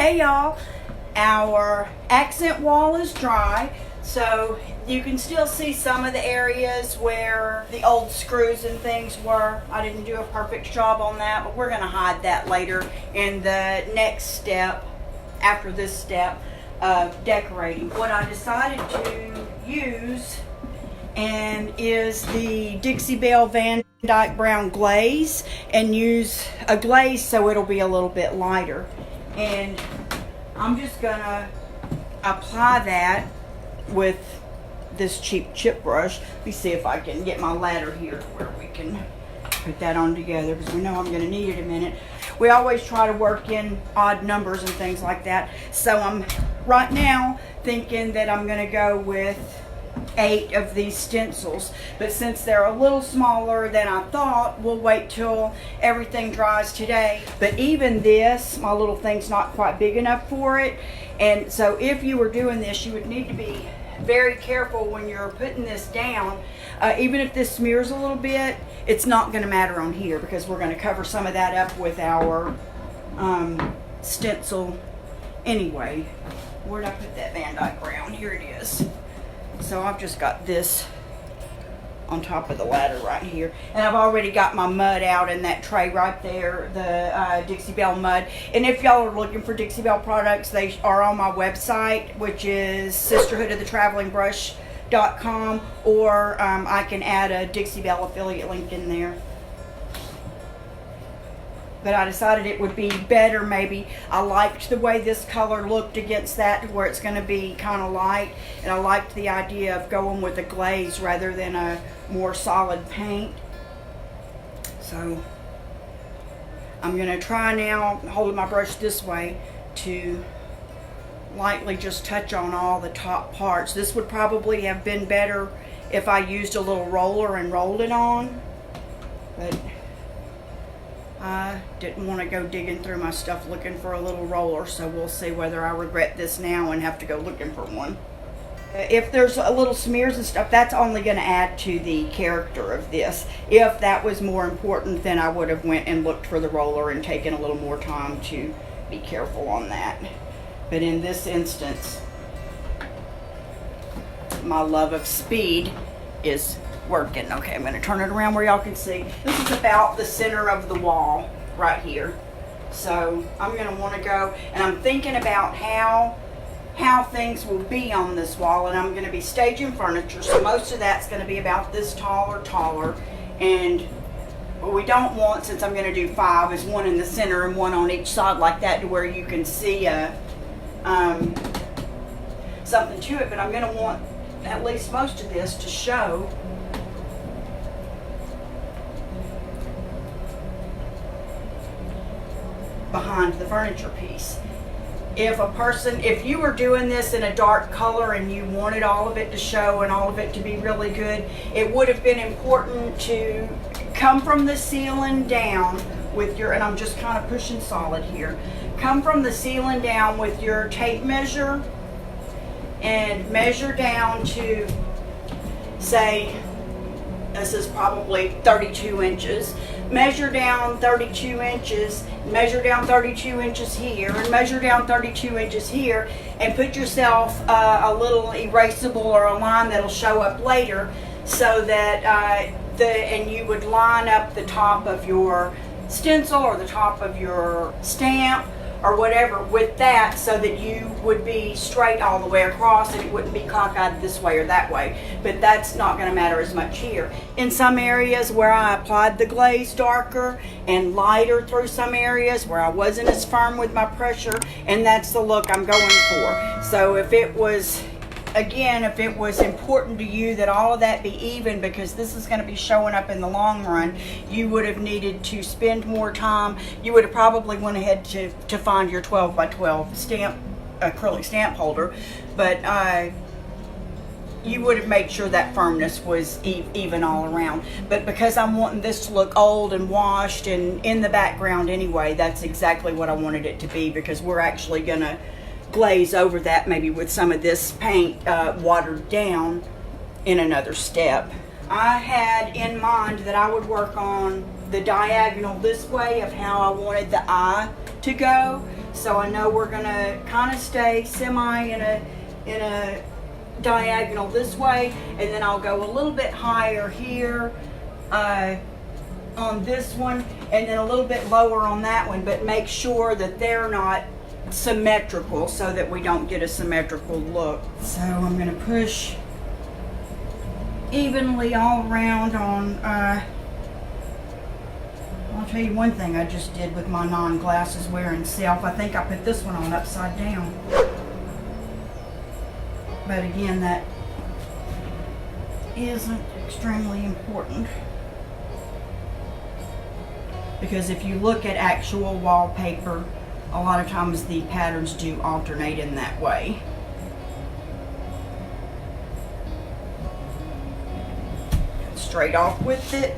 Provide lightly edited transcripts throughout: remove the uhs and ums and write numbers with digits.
Hey y'all, our accent wall is dry, so you can still see some of the areas where the old screws and things were. I didn't do a perfect job on that, but we're going to hide that later in the next step, after this step of decorating. What I decided to use is the Dixie Belle Van Dyke Brown Glaze, and use a glaze so it'll be a little bit lighter. And I'm just gonna apply that with this cheap chip brush. Let me see if I can get my ladder here to where we can put that on together, because we know I'm gonna need it in a minute. We always try to work in odd numbers and things like that. So I'm right now thinking that I'm gonna go with 8 of these stencils, but since they're a little smaller than I thought, we'll wait till everything dries today. But even this, my little thing's not quite big enough for it, and so if you were doing this, you would need to be very careful when you're putting this down. Even if this smears a little bit, it's not going to matter on here, because we're going to cover some of that up with our stencil anyway. Where'd I put that Van Dyke Brown? Here it is. So I've just got this on top of the ladder right here, and I've already got my mud out in that tray right there, the Dixie Belle mud. And if y'all are looking for Dixie Belle products, they are on my website, which is sisterhoodofthetravelingbrush.com, or I can add a Dixie Belle affiliate link in there. But I decided it would be better, maybe. I liked the way this color looked against that, where it's going to be kind of light. And I liked the idea of going with a glaze rather than a more solid paint. So I'm going to try now, holding my brush this way, to lightly just touch on all the top parts. This would probably have been better if I used a little roller and rolled it on. But I didn't want to go digging through my stuff looking for a little roller, so we'll see whether I regret this now and have to go looking for one. If there's a little smears and stuff, that's only going to add to the character of this. If that was more important, then I would have went and looked for the roller and taken a little more time to be careful on that. But in this instance, my love of speed is working. Okay, I'm going to turn it around where y'all can see. This is about the center of the wall right here. So I'm going to want to go, and I'm thinking about how things will be on this wall, and I'm going to be staging furniture, so most of that's going to be about this tall or taller. And what we don't want, since I'm going to do 5, is one in the center and one on each side like that, to where you can see something to it. But I'm going to want at least most of this to show behind the furniture piece. If you were doing this in a dark color and you wanted all of it to show and all of it to be really good, it would have been important to come from the ceiling down with your, and I'm just kind of pushing solid here, come from the ceiling down with your tape measure and measure down to, say, this is probably 32 inches. Measure down 32 inches, measure down 32 inches here, and measure down 32 inches here, and put yourself a little erasable or a line that'll show up later, so that and you would line up the top of your stencil or the top of your stamp or whatever with that, so that you would be straight all the way across and it wouldn't be cockeyed this way or that way. But that's not going to matter as much here. In some areas where I applied the glaze darker and lighter through some areas where I wasn't as firm with my pressure, and that's the look I'm going for. So if it was, again, if it was important to you that all of that be even, because this is going to be showing up in the long run, you would have needed to spend more time. You would have probably went ahead to find your 12 by 12 stamp, acrylic stamp holder, but you would have made sure that firmness was even all around. But because I'm wanting this to look old and washed and in the background anyway, that's exactly what I wanted it to be, because we're actually going to glaze over that, maybe with some of this paint watered down in another step. I had in mind that I would work on the diagonal this way of how I wanted the eye to go. So I know we're gonna kind of stay semi in a diagonal this way, and then I'll go a little bit higher here on this one, and then a little bit lower on that one, but make sure that they're not symmetrical so that we don't get a symmetrical look. So I'm gonna push evenly all around on, I'll tell you one thing I just did with my non-glasses wearing self. I think I put this one on upside down. But again, that isn't extremely important. Because if you look at actual wallpaper, a lot of times the patterns do alternate in that way. Straight off with it.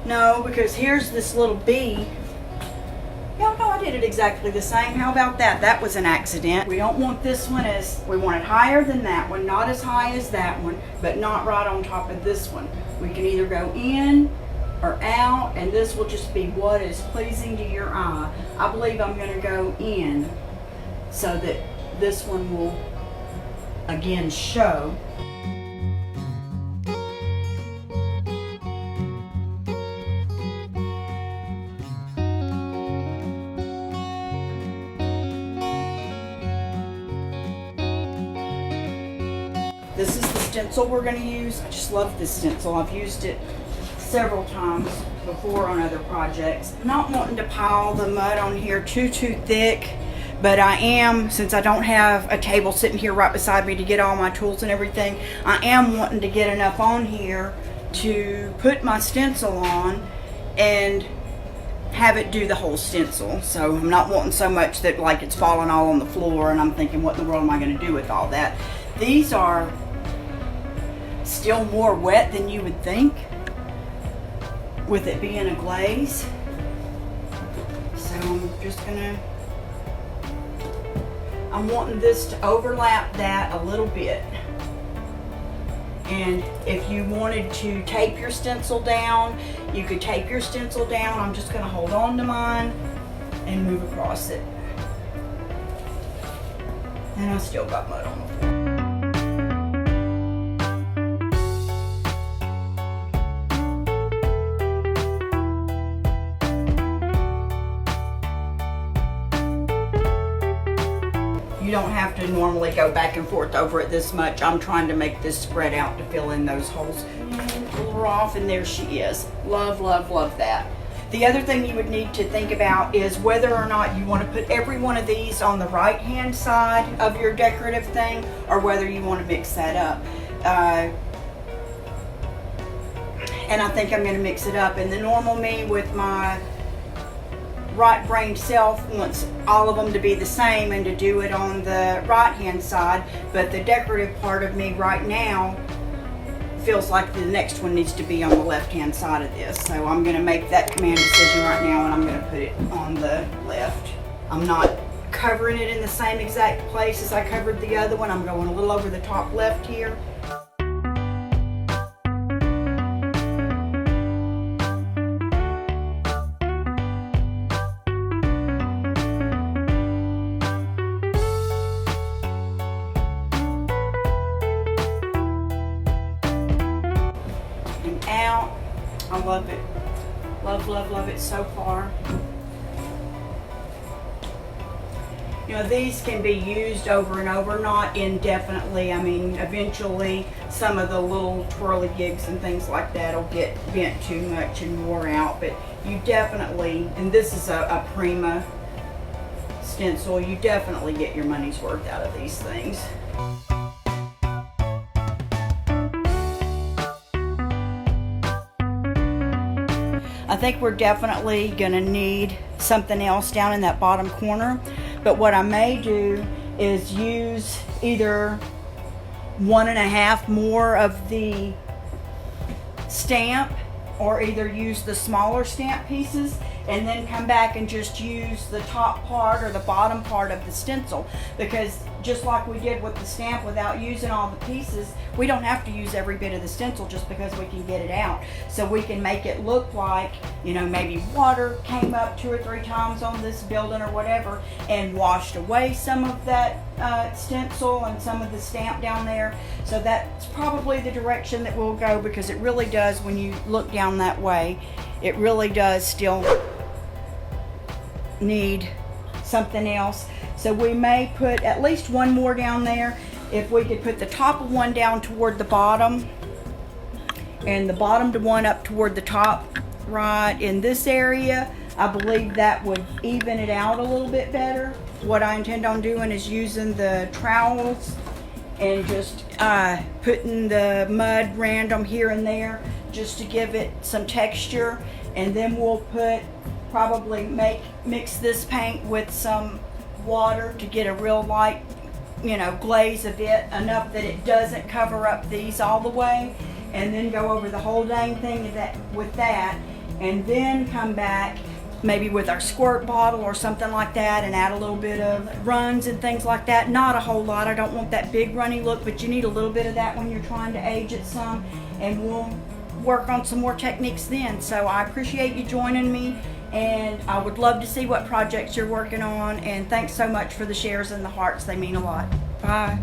No, because here's this little bee. No, I did it exactly the same. How about that? That was an accident. We don't want this one we want it higher than that one, not as high as that one, but not right on top of this one. We can either go in or out, and this will just be what is pleasing to your eye. I believe I'm going to go in so that this one will again show. This is the stencil we're going to use. I just love this stencil. I've used it several times before on other projects. Not wanting to pile the mud on here too thick, but I am, since I don't have a table sitting here right beside me to get all my tools and everything, I am wanting to get enough on here to put my stencil on and have it do the whole stencil. So I'm not wanting so much that like it's falling all on the floor and I'm thinking, what in the world am I going to do with all that? These are still more wet than you would think with it being a glaze. So I'm wanting this to overlap that a little bit. And if you wanted to tape your stencil down, you could tape your stencil down. I'm just going to hold on to mine and move across it. And I still got mud on the floor. You don't have to normally go back and forth over it this much. I'm trying to make this spread out to fill in those holes. And pull her off, and there she is. Love, love, love that. The other thing you would need to think about is whether or not you want to put every one of these on the right hand side of your decorative thing, or whether you want to mix that up. And I think I'm going to mix it up. And the normal me with my right-brained self wants all of them to be the same and to do it on the right-hand side, but the decorative part of me right now feels like the next one needs to be on the left-hand side of this. So I'm going to make that command decision right now, and I'm going to put it on the left. I'm not covering it in the same exact place as I covered the other one. I'm going a little over the top left here. Out. I love it. Love, love, love it so far. You know, these can be used over and over, not indefinitely. I mean, eventually some of the little twirly gigs and things like that will get bent too much and wore out, but you definitely, and this is a Prima stencil, you definitely get your money's worth out of these things. I think we're definitely gonna need something else down in that bottom corner, but what I may do is use either 1.5 more of the stamp, or either use the smaller stamp pieces and then come back and just use the top part or the bottom part of the stencil, because just like we did with the stamp without using all the pieces, we don't have to use every bit of the stencil just because we can get it out. So we can make it look like, you know, maybe water came up 2 or 3 times on this building or whatever and washed away some of that stencil and some of the stamp down there. So that's probably the direction that we'll go, because it really does, when you look down that way, it really does still need something else. So we may put at least one more down there. If we could put the top of one down toward the bottom and the bottom to one up toward the top right in this area, I believe that would even it out a little bit better. What I intend on doing is using the trowels and just putting the mud random here and there just to give it some texture. And then we'll probably mix this paint with some water to get a real light, you know, glaze a bit, enough that it doesn't cover up these all the way, and then go over the whole dang thing with that, and then come back maybe with our squirt bottle or something like that and add a little bit of runs and things like that. Not a whole lot. I don't want that big runny look, but you need a little bit of that when you're trying to age it some, and we'll work on some more techniques then. So I appreciate you joining me, and I would love to see what projects you're working on, and thanks so much for the shares and the hearts. They mean a lot. Bye.